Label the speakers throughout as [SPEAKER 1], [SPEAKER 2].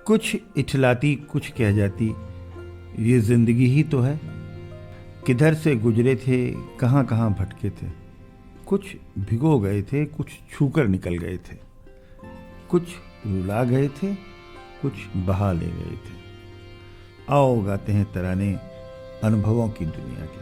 [SPEAKER 1] कुछ इठलाती कुछ कह जाती, ये जिंदगी ही तो है। किधर से गुजरे थे, कहाँ कहाँ भटके थे। कुछ भिगो गए थे, कुछ छूकर निकल गए थे। कुछ रुला गए थे, कुछ बहा ले गए थे। आओ गाते हैं तराने अनुभवों की दुनिया के।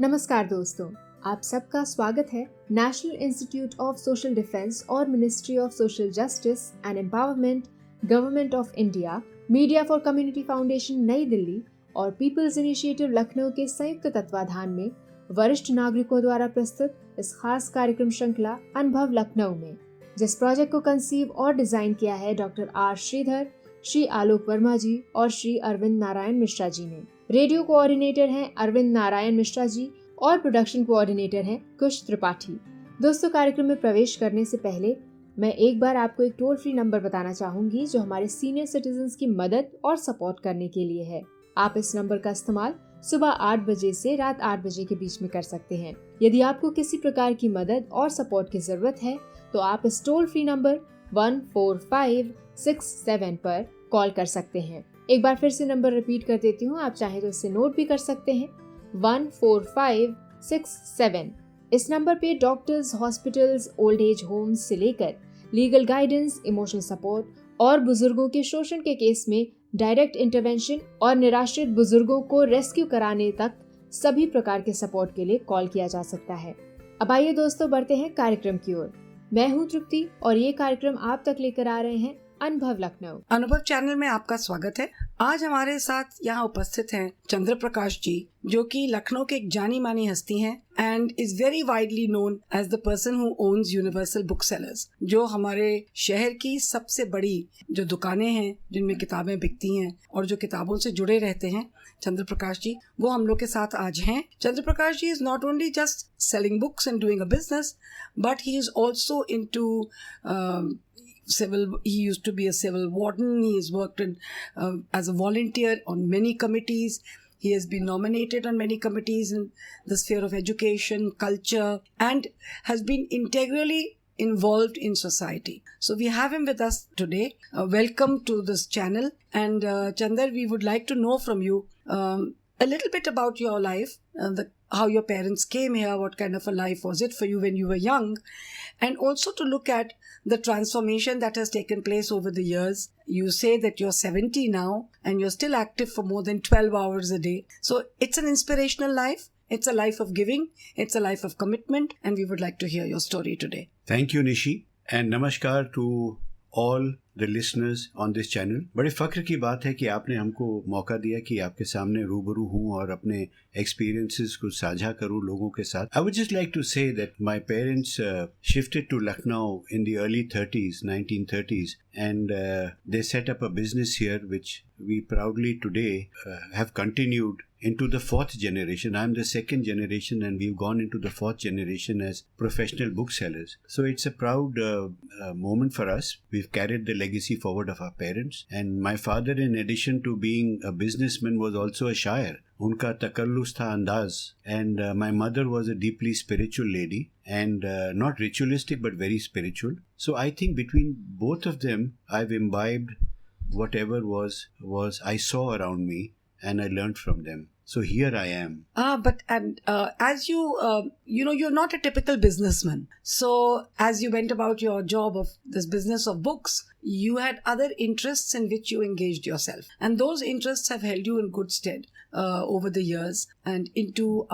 [SPEAKER 2] नमस्कार दोस्तों, आप सबका स्वागत है national institute of social defence और ministry of social justice and empowerment, government of India, media for community foundation New Delhi और पीपल्स इनिशिएटिव लखनऊ के संयुक्त तत्वाधान में वरिष्ठ नागरिकों द्वारा प्रस्तुत इस खास कार्यक्रम श्रृंखला अनुभव लखनऊ में, जिस प्रोजेक्ट को कंसीव और डिजाइन किया है डॉक्टर आर श्रीधर, श्री आलोक वर्मा जी और श्री अरविंद नारायण मिश्रा जी ने। रेडियो कोऑर्डिनेटर हैं अरविंद नारायण मिश्रा जी और प्रोडक्शन कोऑर्डिनेटर हैं कुश त्रिपाठी। दोस्तों, कार्यक्रम में प्रवेश करने से पहले मैं एक बार आपको एक टोल फ्री नंबर बताना चाहूंगी जो हमारे सीनियर सिटीजन्स की मदद और सपोर्ट करने के लिए है। आप इस नंबर का इस्तेमाल सुबह 8 बजे से रात 8 बजे के बीच में कर सकते हैं। यदि आपको किसी प्रकार की मदद और सपोर्ट की जरूरत है तो आप इस टोल फ्री नंबर 14567 पर कॉल कर सकते हैं। एक बार फिर से नंबर रिपीट कर देती हूँ, आप चाहें तो इसे नोट भी कर सकते हैं। 14567। इस नंबर पे doctors, hospitals, old age homes से लेकर लीगल गाइडेंस, इमोशनल सपोर्ट और बुजुर्गों के शोषण के केस में डायरेक्ट इंटरवेंशन और निराश्रित बुजुर्गों को रेस्क्यू कराने तक सभी प्रकार के सपोर्ट के लिए कॉल किया जा सकता है। अब आइए दोस्तों, बढ़ते हैं कार्यक्रम की ओर। मैं हूँ तृप्ति और ये कार्यक्रम आप तक लेकर आ रहे हैं अनुभव लखनऊ।
[SPEAKER 3] अनुभव चैनल में आपका स्वागत है। आज हमारे साथ यहाँ उपस्थित हैं चंद्र प्रकाश जी, जो कि लखनऊ के एक जानी मानी हस्ती हैं and is very widely known as the person who owns Universal Book Sellers, जो हमारे शहर की सबसे बड़ी जो दुकानें हैं जिनमें किताबें बिकती हैं और जो किताबों से जुड़े रहते हैं। चंद्र प्रकाश जी वो हम लोग के साथ आज हैं। Chandra Prakash ji is not only just selling books and doing a business, but he is also into civil. He used to be a civil warden. He has worked as a volunteer on many committees. He has been nominated on many committees in the sphere of education, culture, and has been integrally involved in society. So we have him with us today. Welcome to this channel. And Chandar, we would like to know from you a little bit about your life, how your parents came here, what kind of a life was it for you when you were young, and also to look at the transformation that has taken place over the years. You say that you're 70 now and you're still active for more than 12 hours a day. So it's an inspirational life. It's a life of giving. It's a life of commitment. And we would like to hear your story today.
[SPEAKER 4] Thank you, Nishi. And namaskar to all the listeners on this channel. बड़े फ़ख्र की बात है कि आपने हमको मौका दिया कि आपके सामने रूबरू हूँ और अपने experiences को साझा करूँ लोगों के साथ. I would just like to say that my parents shifted to Lucknow in the early 30s, 1930s, and they set up a business here which we proudly today have continued into the fourth generation. I'm the second generation and we've gone into the fourth generation as professional booksellers. So it's a proud moment for us. We've carried the legacy forward of our parents. And my father, in addition to being a businessman, was also a shayer. Unka takallus tha andaz. And my mother was a deeply spiritual lady and not ritualistic but very spiritual. So I think between both of them, I've imbibed whatever was I saw around me and I learned from them. So here I am.
[SPEAKER 3] As you you're not a typical businessman. So as you went about your job of this business of books, you had other interests in which you engaged yourself. And those interests have held you in good stead over the years and into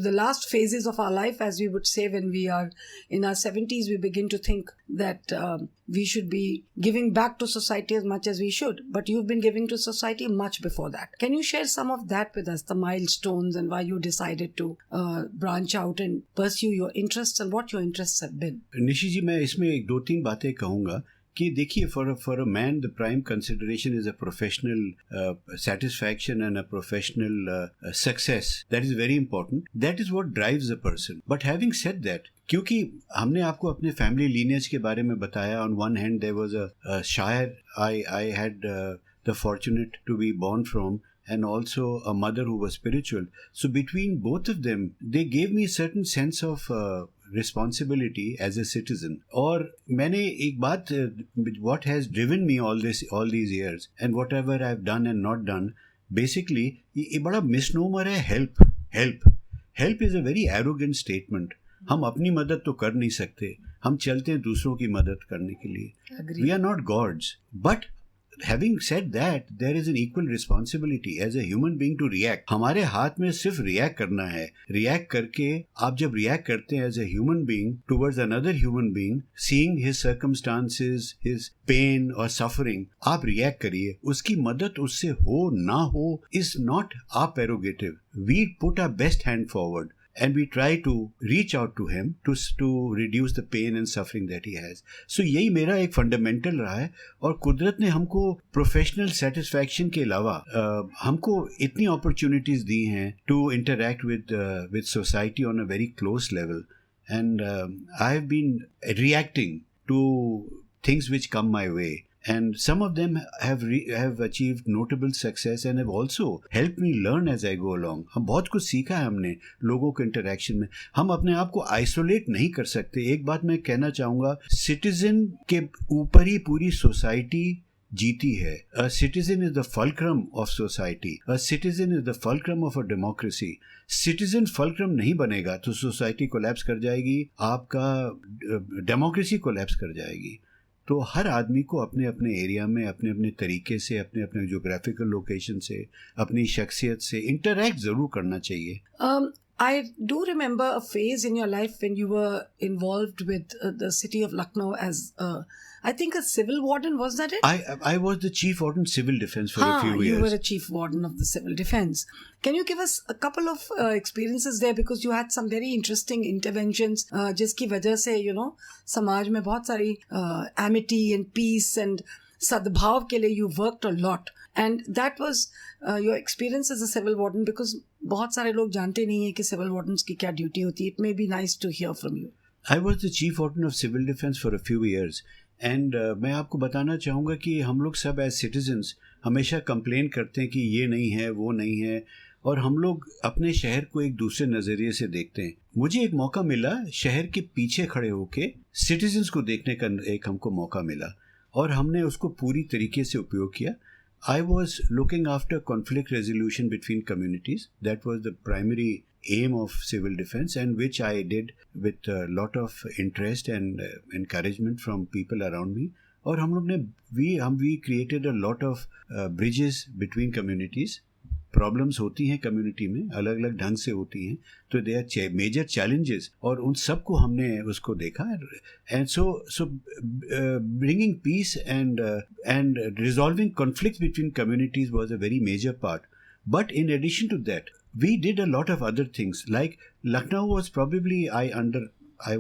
[SPEAKER 3] the last phases of our life, as we would say, when we are in our 70s, we begin to think that we should be giving back to society as much as we should. But you've been giving to society much before that. Can you share some of that with us, the milestones and why you decided to branch out and pursue your interests and what your interests have been?
[SPEAKER 4] Nishi जी, मैं इसमें एक 2-3 बातें कहूँगा कि देखिए, for a man the prime consideration is a professional satisfaction and a professional success. That is very important. That is what drives a person. But having said that, क्योंकि हमने आपको अपने फैमिली लीनियज के बारे में बताया, on one hand there was a शायर I had the fortunate to be born from, and also a mother who was spiritual. So between both of them, they gave me a certain sense of responsibility as a citizen. और मैंने एक बात, what has driven me all these years and whatever I've done and not done, basically ये बड़ा misnomer है help is a very arrogant statement. हम अपनी मदद तो कर नहीं सकते, हम चलते हैं दूसरों की मदद करने के लिए.
[SPEAKER 3] Agreed.
[SPEAKER 4] We are not gods, but having said that, there is an equal responsibility as a human being to react. हमारे हाथ में सिर्फ react करना है. React करके आप जब react करते हैं as a human being towards another human being, seeing his circumstances, his pain or suffering, आप react करिए. उसकी मदद उससे हो ना हो is not our prerogative. We put our best hand forward. And we try to reach out to him to reduce the pain and suffering that he has. So यही मेरा एक फंडामेंटल रहा है. और कुदरत ने हमको प्रोफेशनल सेटिस्फैक्शन के अलावा हमको इतनी अपॉर्चुनिटीज दी हैं to interact with society on a very close level. And I have been reacting to things which come my way. And some of them have achieved notable success and have also helped me learn as I go along. हम बहुत कुछ सीखा है हमने लोगों के interaction में. हम अपने आप को आइसोलेट नहीं कर सकते. एक बात मैं कहना चाहूँगा, सिटीजन के ऊपर ही पूरी सोसाइटी जीती है. A citizen is the fulcrum of society. A citizen is the fulcrum of a democracy. Citizen fulcrum नहीं बनेगा तो सोसाइटी कोलैप्स कर जाएगी, आपका डेमोक्रेसी कोलैप्स कर जाएगी. तो हर आदमी को अपने अपने एरिया में अपने अपने तरीके से, अपने अपने जोग्राफिकल लोकेशन से, अपनी शख्सियत से इंटरैक्ट ज़रूर करना चाहिए.
[SPEAKER 3] I do remember a phase in your life when you were involved with the city of Lucknow as, I think, a civil warden. Was that it?
[SPEAKER 4] I was the chief warden civil defense for a few years.
[SPEAKER 3] You were a chief warden of the civil defense. Can you give us a couple of experiences there, because you had some very interesting interventions, जिसकी वजह से समाज में बहुत सारी amity and peace and सद्भाव के लिए you worked a lot. And that was your experience as a civil warden, because बहुत सारे लोग जानते नहीं हैं कि civil wardens की क्या ड्यूटी होती है. It may be nice to hear from you.
[SPEAKER 4] I was the chief warden of civil defense for a few years. And मैं आपको बताना चाहूँगा कि हम लोग सब as citizens हमेशा कंप्लेन करते हैं कि ये नहीं है, वो नहीं है, और हम लोग अपने शहर को एक दूसरे नज़रिए से देखते हैं. मुझे एक मौका मिला शहर के पीछे खड़े होके सिटीजन्स को देखने का एक हमको मौका मिला, और हमने उसको पूरी तरीके से उपयोग किया. I was looking after conflict resolution between communities. That was the primary aim of civil defense, and which I did with a lot of interest and encouragement from people around me. और हम लोग ने we created a lot of bridges between communities. Problems होती हैं community में, अलग अलग ढंग से होती हैं, तो दे आर मेजर चैलेंजेस, और उन सब को हमने उसको देखा. And so bringing peace and resolving conflict between communities was a very major part. But in addition to that we did a lot of other things. Like Lucknow was probably I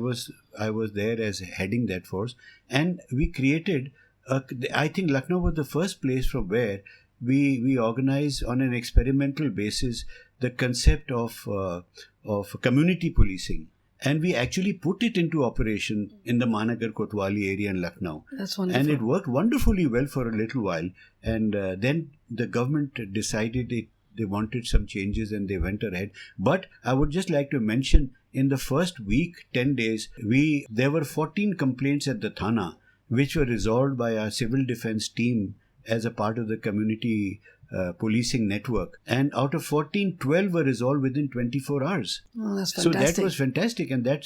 [SPEAKER 4] was there as heading that force, and we created I think Lucknow was the first place from where we organized on an experimental basis the concept of community policing, and we actually put it into operation in the Mahanagar Kotwali area in Lucknow.
[SPEAKER 3] That's wonderful.
[SPEAKER 4] And it worked wonderfully well for a little while, and then the government decided they wanted some changes and they went ahead. But I would just like to mention, in the first week, 10 days, there were 14 complaints at the Thana, which were resolved by our civil defense team as a part of the community policing network, and out of 14, 12 were resolved within 24 hours.
[SPEAKER 3] Oh, that's
[SPEAKER 4] So
[SPEAKER 3] fantastic.
[SPEAKER 4] that was fantastic, and that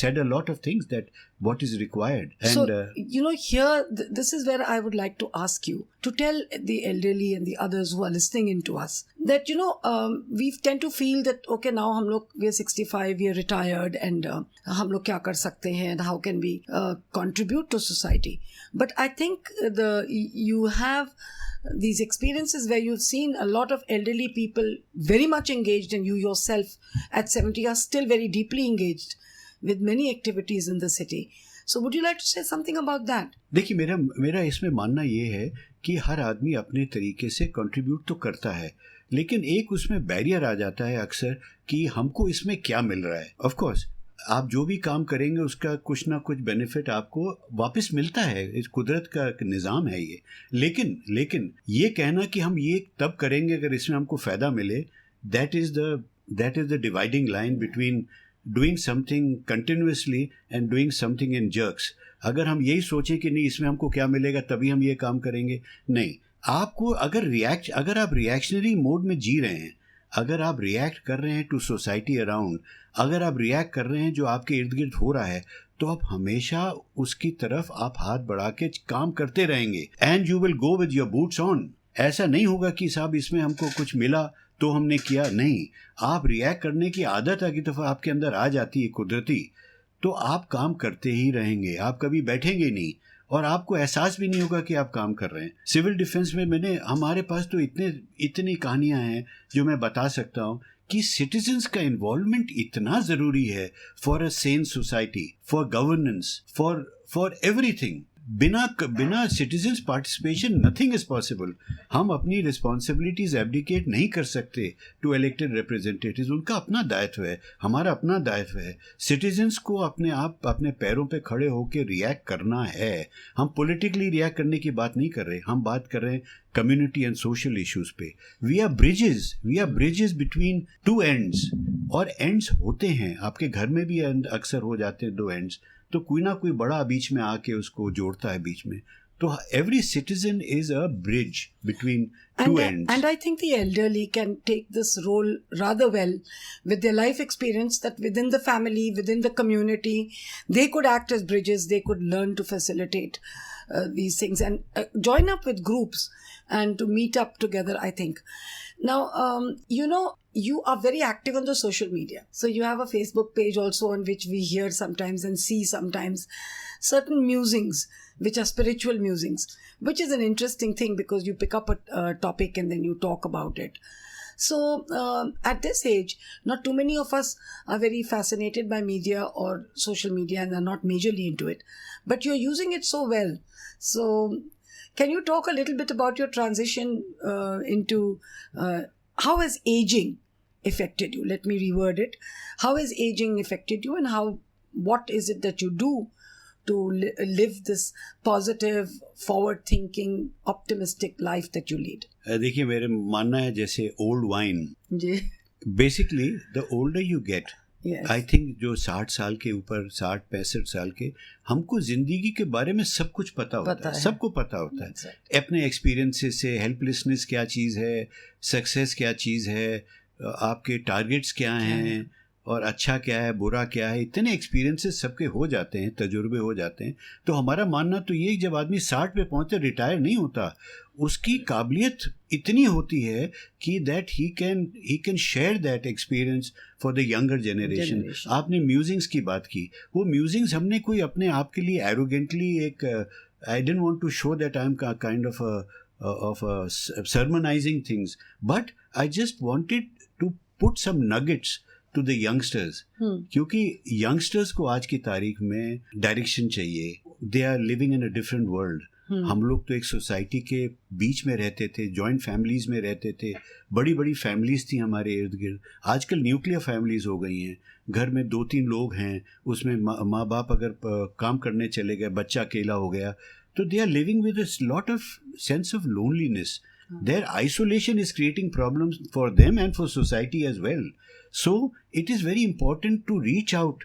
[SPEAKER 4] said a lot of things, that what is required. And
[SPEAKER 3] so, here, this is where I would like to ask you to tell the elderly and the others who are listening in to us that, we tend to feel that, okay, now we are 65, we are retired, and hum log kya kar sakte hain, and how can we contribute to society. But I think you have these experiences where you've seen a lot of elderly people very much engaged, and you yourself at 70 are still very deeply engaged with many activities in the city. So would you like to say something about that?
[SPEAKER 4] देखिए, मेरा इसमें मानना ये है कि हर आदमी अपने तरीके से कंट्रीब्यूट तो करता है, लेकिन एक उसमें बैरियर आ जाता है अक्सर कि हमको इसमें क्या मिल रहा है. ऑफ कोर्स आप जो भी काम करेंगे उसका कुछ ना कुछ बेनिफिट आपको वापस मिलता है, इस कुदरत का निज़ाम है ये. लेकिन ये कहना कि हम ये तब करेंगे अगर इसमें हमको फ़ायदा मिले, that is the dividing line between doing something continuously and doing something in jerks. अगर हम यही सोचें कि नहीं इसमें हमको क्या मिलेगा तभी हम ये काम करेंगे, नहीं। आपको अगर आप रिएक्शनरी मोड में जी रहे हैं, अगर आप रिएक्ट कर रहे हैं टू सोसाइटी अराउंड, अगर आप रिएक्ट कर रहे हैं जो आपके इर्द गिर्द हो रहा है, तो आप हमेशा उसकी तरफ आप हाथ बढ़ा के काम करते रहेंगे and you will go with your boots on. ऐसा नहीं होगा कि साहब इसमें हमको कुछ मिला तो हमने किया, नहीं। आप रिएक्ट करने की आदत की दफ़ा आपके अंदर आ जाती है कुदरती, तो आप काम करते ही रहेंगे, आप कभी बैठेंगे नहीं और आपको एहसास भी नहीं होगा कि आप काम कर रहे हैं। सिविल डिफेंस में हमारे पास तो इतनी कहानियां हैं जो मैं बता सकता हूँ कि सिटीजन्स का इन्वॉल्वमेंट इतना ज़रूरी है for a sane society, for governance, for everything. बिना citizens participation nothing is possible. हम अपनी रिस्पॉन्सिबिलिटीज एब्डिकेट नहीं कर सकते टू इलेक्टेड रिप्रेजेंटेटिव्स। उनका अपना दायित्व है, हमारा अपना दायित्व है। सिटीजन्स को अपने पैरों पे खड़े होकर रिएक्ट करना है। हम पॉलिटिकली रिएक्ट करने की बात नहीं कर रहे, हम बात कर रहे हैं कम्युनिटी एंड सोशल इश्यूज पे। We are bridges between two ends, और एंड्स होते हैं आपके घर में भी अक्सर हो जाते हैं दो एंड्स, तो कोई ना कोई बड़ा बीच में आके उसको जोड़ता है बीच में। तो every citizen is a bridge between two ends.
[SPEAKER 3] And I think the elderly can take this role rather well with their life experience, that within the family, within the community, they could act as bridges, they could learn to facilitate these things and join up with groups and to meet up together, I think. Now, you are very active on the social media. So you have a Facebook page also on which we hear sometimes and see sometimes certain musings, which are spiritual musings, which is an interesting thing because you pick up a topic and then you talk about it. So at this age, not too many of us are very fascinated by media or social media and are not majorly into it. But you're using it so well. So can you talk a little bit about your transition into how has aging affected you? Let me reword it. How has aging affected you, and what is it that you do to live this positive, forward-thinking, optimistic life that you lead?
[SPEAKER 4] देखिए, मेरे मानना है जैसे old wine, basically the older you get, I think जो 60 साल के ऊपर, 60-65 साल के, हमको ज़िंदगी के बारे में सब कुछ पता होता है, सबको पता होता है अपने एक्सपीरियंसेस से। हेल्पलेसनेस क्या चीज़ है, सक्सेस क्या चीज़ है, आपके टारगेट्स क्या हैं, और अच्छा क्या है, बुरा क्या है, इतने एक्सपीरियंसेस सबके हो जाते हैं, तजुर्बे हो जाते हैं। तो हमारा मानना तो ये, जब आदमी 60 पे पहुँचते रिटायर नहीं होता, उसकी काबिलियत इतनी होती है कि that he can share that experience for the younger generation. आपने म्यूजिंग्स की बात की, वो म्यूजिंग्स हमने कोई अपने आप के लिए एरोगेंटली एक, I didn't want to show that I am kind of sermonizing things, but I just wanted to put some nuggets to the youngsters, क्योंकि youngsters को आज की तारीख में डायरेक्शन चाहिए। They are living in a different world. हम लोग तो एक सोसाइटी के बीच में रहते थे, जॉइंट फैमिलीज में रहते थे, बड़ी बड़ी फैमिलीज थी हमारे इर्द गिर्द। आजकल न्यूक्लियर फैमिलीज हो गई हैं, घर में 2-3 लोग हैं, उसमें माँ बाप अगर काम करने चले गए, बच्चा अकेला हो गया, तो they are living with a lot of sense of loneliness. Their isolation is creating problems for them and for society as well. So it is very important to reach out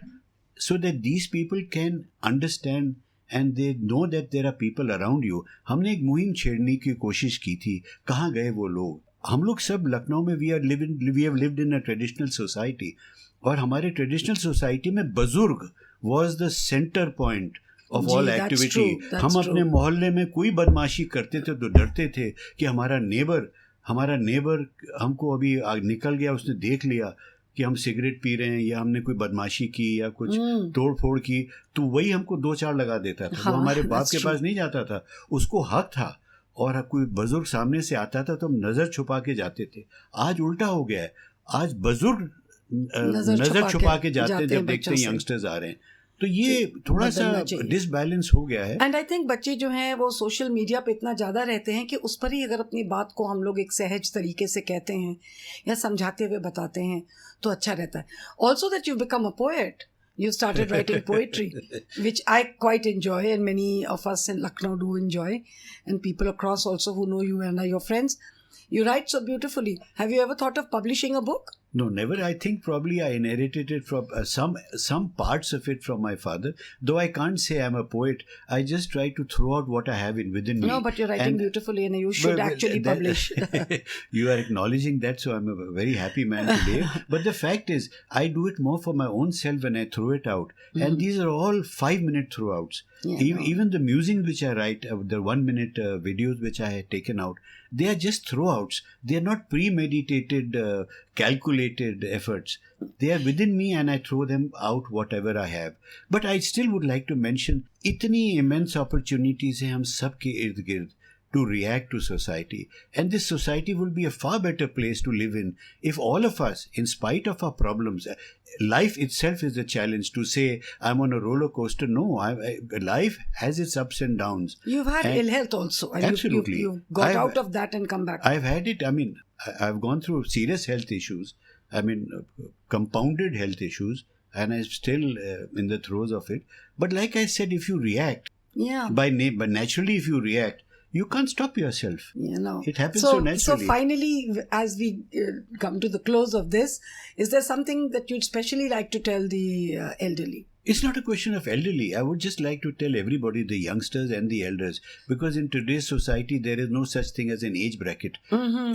[SPEAKER 4] so that these people can understand and they know that there are people around you. हमने एक मुहिम छेड़ने की कोशिश की थी, कहाँ गए वो लोग? हम लोग सब लखनऊ में we have lived in a traditional society, और हमारे ट्रेडिशनल सोसाइटी में बुजुर्ग was the center point of all activity. हम अपने मोहल्ले में कोई बदमाशी करते थे तो डरते थे कि हमारा नेबर हमको अभी निकल गया, उसने देख लिया कि हम सिगरेट पी रहे हैं या हमने कोई बदमाशी की या कुछ तोड़ फोड़ की, तो वही हमको 2-4 लगा देता था। वो हमारे बाप के पास नहीं जाता था, उसको हक था, और कोई बुजुर्ग सामने से आता था तो हम नज़र छुपा के जाते थे। आज उल्टा हो गया है, आज बुजुर्ग नज़र छुपा के जाते हैं जब देखते हैं यंगस्टर्स आ रहे हैं। तो ये थोड़ा सा डिसबैलेंस हो गया है।
[SPEAKER 3] एंड आई थिंक बच्चे जो हैं वो सोशल मीडिया पे इतना ज़्यादा रहते हैं कि उस पर ही अगर अपनी बात को हम लोग एक सहज तरीके से कहते हैं या समझाते हुए बताते हैं तो अच्छा रहता है। Also that you become a poet, you started writing poetry, which I quite enjoy, and many of us in Lucknow do enjoy, and people across also who know you and are your friends. You write so beautifully. Have you ever thought of publishing a book?
[SPEAKER 4] No, never. I think probably I inherited it from some parts of it from my father. Though I can't say I'm a poet, I just try to throw out what I have within me.
[SPEAKER 3] No, but you're writing beautifully, and you should actually publish.
[SPEAKER 4] You are acknowledging that, so I'm a very happy man today. But the fact is, I do it more for my own self when I throw it out. And these are all 5-minute throwouts.
[SPEAKER 3] Yeah,
[SPEAKER 4] Even the musings which I write, the 1-minute videos which I had taken out, they are just throwouts. They are not premeditated, calculated efforts. They are within me, and I throw them out whatever I have. But I still would like to mention, इतनी immense opportunities हैं हम सब के इर्द गिर्द to react to society. And this society will be a far better place to live in if all of us, in spite of our problems, life itself is a challenge. To say I'm on a roller coaster, no, life has its ups and downs.
[SPEAKER 3] You've had ill health also. And
[SPEAKER 4] absolutely.
[SPEAKER 3] You've got out of that and come back.
[SPEAKER 4] I've had it. I mean, I've gone through serious health issues. I mean, compounded health issues, and I'm still in the throes of it. But like I said, if you react, but naturally if you react, you can't stop yourself. It happens so naturally.
[SPEAKER 3] So finally, as we come to the close of this, is there something that you'd especially like to tell the elderly?
[SPEAKER 4] It's not a question of elderly. I would just like to tell everybody, the youngsters and the elders, because in today's society, there is no such thing as an age bracket.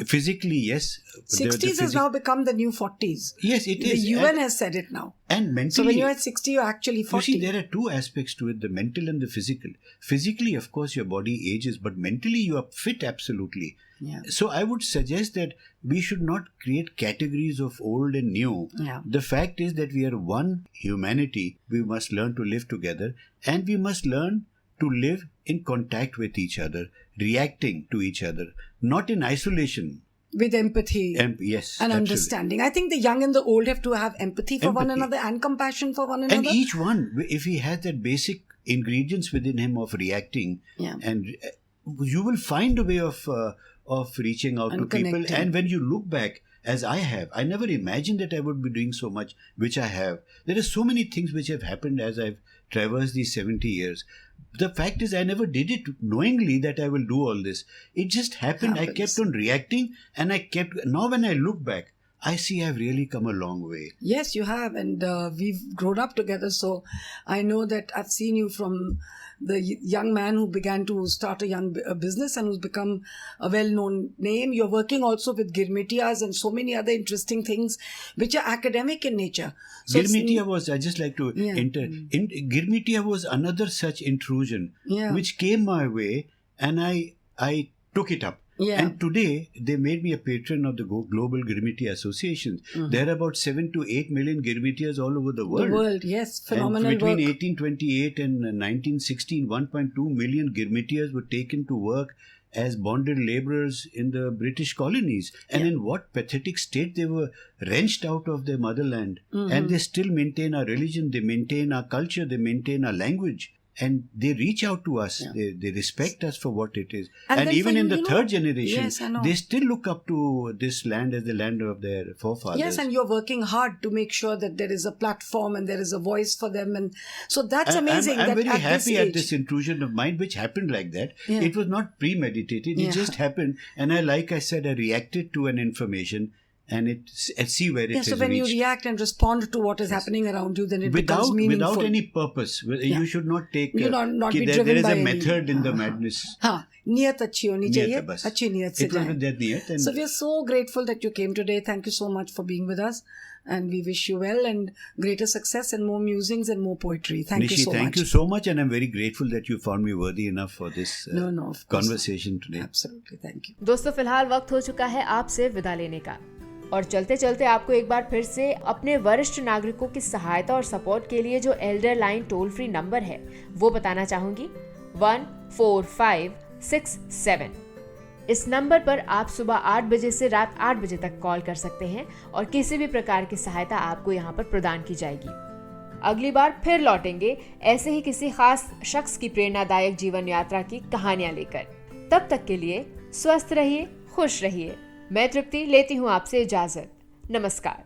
[SPEAKER 4] Physically, yes.
[SPEAKER 3] 60s has now become the new 40s.
[SPEAKER 4] Yes, it is.
[SPEAKER 3] The UN has said it now.
[SPEAKER 4] And mentally.
[SPEAKER 3] So when you're at 60, you're actually 40.
[SPEAKER 4] You see, there are two aspects to it, the mental and the physical. Physically, of course, your body ages, but mentally, you are fit absolutely.
[SPEAKER 3] Yeah.
[SPEAKER 4] So I would suggest that we should not create categories of old and new.
[SPEAKER 3] Yeah.
[SPEAKER 4] The fact is that we are one humanity. We must learn to live together, and we must learn to live in contact with each other, reacting to each other, not in isolation.
[SPEAKER 3] With empathy.
[SPEAKER 4] Yes.
[SPEAKER 3] And
[SPEAKER 4] absolutely.
[SPEAKER 3] understanding. I think the young and the old have to have empathy for one another and compassion for one another.
[SPEAKER 4] And each one, if he has that basic ingredients within him of reacting, and you will find a way of reaching out to people. And when you look back, as I have, I never imagined that I would be doing so much, which I have. There are so many things which have happened as I've traversed these 70 years. The fact is, I never did it knowingly that I will do all this. It just happened. I kept on reacting, and now when I look back, I see I've really come a long way.
[SPEAKER 3] Yes, you have. And we've grown up together. So I know that I've seen you from the young man who began to start a business and who's become a well-known name. You're working also with Girmitiyas and so many other interesting things which are academic in nature. So
[SPEAKER 4] Girmitiya was, I just like to enter. Girmitiya was another such intrusion which came my way, and I took it up.
[SPEAKER 3] Yeah.
[SPEAKER 4] And today, they made me a patron of the Global Girmitiya Association. There are about 7 to 8 million Girmitiyas all over the world.
[SPEAKER 3] The world, yes. Phenomenal
[SPEAKER 4] and between
[SPEAKER 3] work.
[SPEAKER 4] 1828 and 1916, 1.2 million Girmitiyas were taken to work as bonded laborers in the British colonies. And in what pathetic state they were wrenched out of their motherland. And they still maintain our religion, they maintain our culture, they maintain our language. And they reach out to us. They respect us for what it is. And even in the third generation, they still look up to this land as the land of their forefathers.
[SPEAKER 3] Yes, and you're working hard to make sure that there is a platform and there is a voice for them. And so that's amazing.
[SPEAKER 4] I'm very
[SPEAKER 3] at
[SPEAKER 4] happy
[SPEAKER 3] this
[SPEAKER 4] at
[SPEAKER 3] age,
[SPEAKER 4] this intrusion of mine, which happened like that. It was not premeditated. It just happened. And I reacted to an information. And see where it is.
[SPEAKER 3] So when you react and respond to what is happening around you, then it becomes meaningful.
[SPEAKER 4] Without any purpose. You should not take...
[SPEAKER 3] You not be driven
[SPEAKER 4] there is
[SPEAKER 3] by
[SPEAKER 4] a method in the madness.
[SPEAKER 3] Niyat अच्छी होनी चाहिए,
[SPEAKER 4] बस.
[SPEAKER 3] अच्छी नियत से
[SPEAKER 4] It was
[SPEAKER 3] जाएं.
[SPEAKER 4] with that niyat.
[SPEAKER 3] So we are so grateful that you came today. Thank you so much for being with us. And we wish you well and greater success and more musings and more poetry. Thank you so much.
[SPEAKER 4] Thank you so much, and I'm very grateful that you found me worthy enough for this conversation today.
[SPEAKER 3] Absolutely. Thank you.
[SPEAKER 2] दोस्तों, फिलहाल वक्त हो चुका है आपसे विदा लेने का, और चलते चलते आपको एक बार फिर से अपने वरिष्ठ नागरिकों की सहायता और सपोर्ट के लिए जो Elder line toll free number है वो बताना चाहूंगी, 14567। इस नंबर पर आप सुबह 8 बजे से रात 8 बजे तक कॉल कर सकते हैं और किसी भी प्रकार की सहायता आपको यहाँ पर प्रदान की जाएगी। अगली बार फिर लौटेंगे ऐसे ही किसी खास शख्स की प्रेरणादायक जीवन यात्रा की कहानियां लेकर। तब तक के लिए स्वस्थ रहिए, खुश रहिए। मैं तृप्ति लेती हूँ आपसे इजाजत। नमस्कार।